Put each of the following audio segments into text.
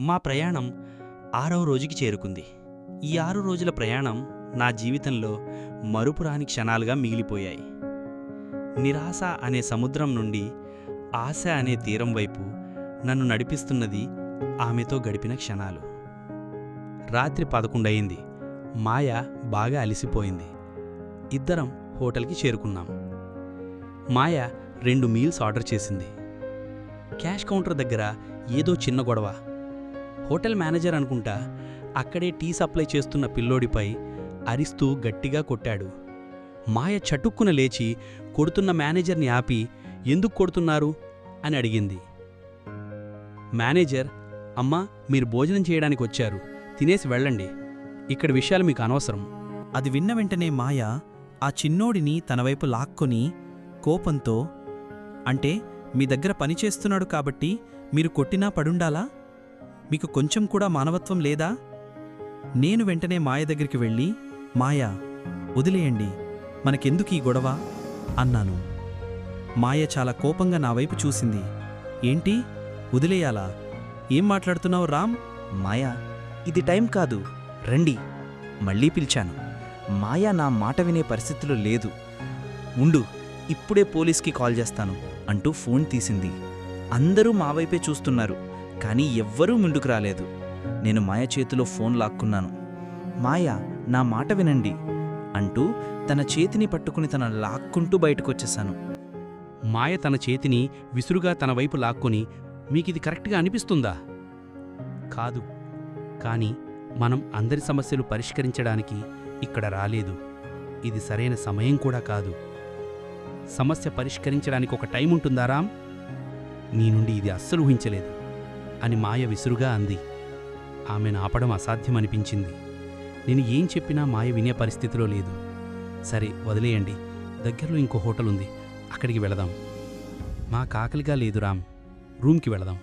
మా ప్రయాణం 6వ రోజుకి చేరుకుంది. ఈ 6 రోజుల ప్రయాణం నా జీవితంలో మరుపురాని క్షణాలుగా మిగిలిపోయాయి. నిరాశ అనే సముద్రం నుండి ఆశ అనే తీరం వైపు నన్ను నడిపిస్తున్నది ఆమెతో గడిపిన క్షణాలు. రాత్రి 11 అయింది. మాయ బాగా అలసిపోయింది. ఇద్దరం హోటల్కి చేరుకున్నాం. మాయ 2 మీల్స్ ఆర్డర్ చేసింది. క్యాష్ కౌంటర్ దగ్గర ఏదో చిన్న గొడవ. హోటల్ మేనేజర్ అనుకుంటా అక్కడే టీ సప్లై చేస్తున్న పిల్లోడిపై అరిస్తూ గట్టిగా కొట్టాడు. మాయ చటుక్కున లేచి కొడుతున్న మేనేజర్ని ఆపి, ఎందుకు కొడుతున్నారు అని అడిగింది. మేనేజర్, అమ్మా, మీరు భోజనం చేయడానికి వచ్చారు, తినేసి వెళ్ళండి, ఇక్కడ విషయాలు మీకు అనవసరం. అది విన్న వెంటనే మాయ ఆ చిన్నోడిని తనవైపు లాక్కొని కోపంతో, అంటే మీ దగ్గర పనిచేస్తున్నాడు కాబట్టి మీరు కొట్టినా పడుండాలా? మీకు కొంచెం కూడా మానవత్వం లేదా? నేను వెంటనే మాయ దగ్గరికి వెళ్ళి, మాయా, వదిలేయండి, మనకెందుకీ గొడవ అన్నాను. మాయ చాలా కోపంగా నా వైపు చూసింది. ఏంటి, వదిలేయాలా? ఏం మాట్లాడుతున్నావు రామ్? మాయా, ఇది టైం కాదు, రండి. మళ్ళీ పిలిచాను. మాయా నా మాట వినే పరిస్థితిలో లేదు. ఉండు, ఇప్పుడే పోలీస్కి కాల్ చేస్తాను అంటూ ఫోన్ తీసింది. అందరూ మా వైపే చూస్తున్నారు, కానీ ఎవ్వరూ ముందుకు రాలేదు. నేను మాయ చేతిలో ఫోన్ లాక్కున్నాను. మాయా, నా మాట వినండి అంటూ తన చేతిని పట్టుకుని తన లాక్కుంటూ బయటకొచ్చేశాను. మాయ తన చేతిని విసురుగా తన వైపు లాక్కొని, మీకిది కరెక్ట్గా అనిపిస్తుందా? కాదు, కానీ మనం అందరి సమస్యలు పరిష్కరించడానికి ఇక్కడ రాలేదు. ఇది సరైన సమయం కూడా కాదు. సమస్య పరిష్కరించడానికి ఒక టైం ఉంటుందా రామ్? నీ నుండి ఇది అస్సలు ఊహించలేదు అని మాయ విసురుగా అంది. ఆమెను ఆపడం అసాధ్యమనిపించింది. నేను ఏం చెప్పినా మాయ వినే పరిస్థితిలో లేదు. సరే, వదిలేయండి, దగ్గరలో ఇంకో హోటల్ ఉంది, అక్కడికి వెళదాం. మాకు ఆకలిగా లేదు రామ్, రూమ్కి వెళదాం.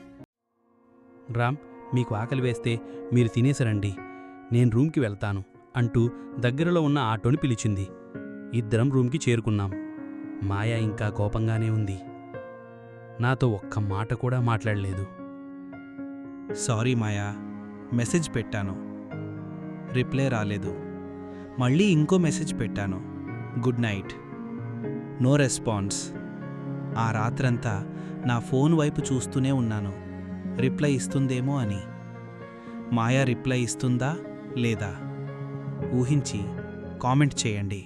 రామ్, మీకు ఆకలి వేస్తే మీరు తినేసరండి, నేను రూమ్కి వెళ్తాను అంటూ దగ్గరలో ఉన్న ఆటోని పిలిచింది. ఇద్దరం రూమ్కి చేరుకున్నాం. మాయ ఇంకా కోపంగానే ఉంది. నాతో ఒక్క మాట కూడా మాట్లాడలేదు. సారీ మాయా, మెసేజ్ పెట్టాను, రిప్లై రాలేదు. మళ్ళీ ఇంకో మెసేజ్ పెట్టాను, గుడ్ నైట్, నో రెస్పాన్స్. ఆ రాత్రంతా నా ఫోన్ వైపు చూస్తూనే ఉన్నాను, రిప్లై ఇస్తుందేమో అని. మాయా రిప్లై ఇస్తుందా లేదా ఊహించి కామెంట్ చేయండి.